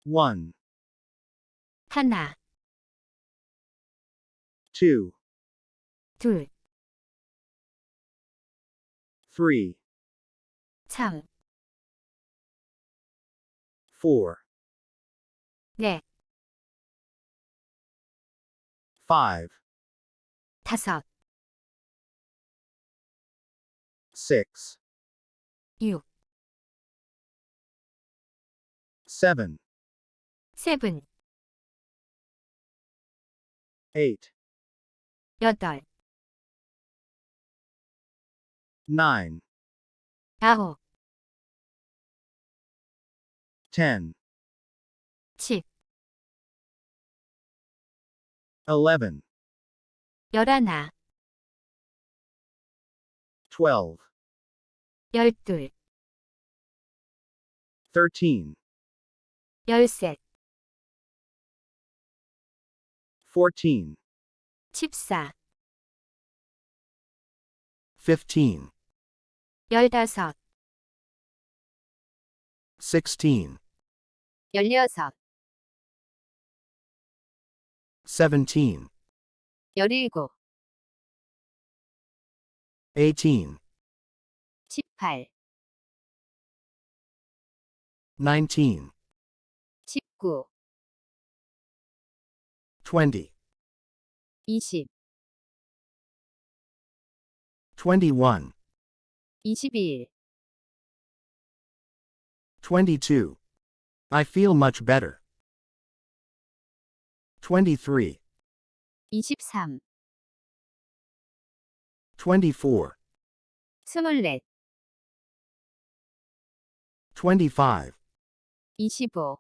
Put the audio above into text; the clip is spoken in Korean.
1, 하나, 2, 둘, 3, 참, 4, 넷, 5, 다섯, 6, 육, 7, 세븐, 8, 여덟, 9, 아홉, 10, 십, 11, 열하나, 12, 열둘, 13, 열셋, 14, 십사, 15, 열다섯, 16, 열여섯, 17, 열일곱, 18, 십팔, 19, 십구, 20, 이십, 21, 이십일, 22. I feel much better. 23, 이십삼, 24, 스물넷, 25, 이십오,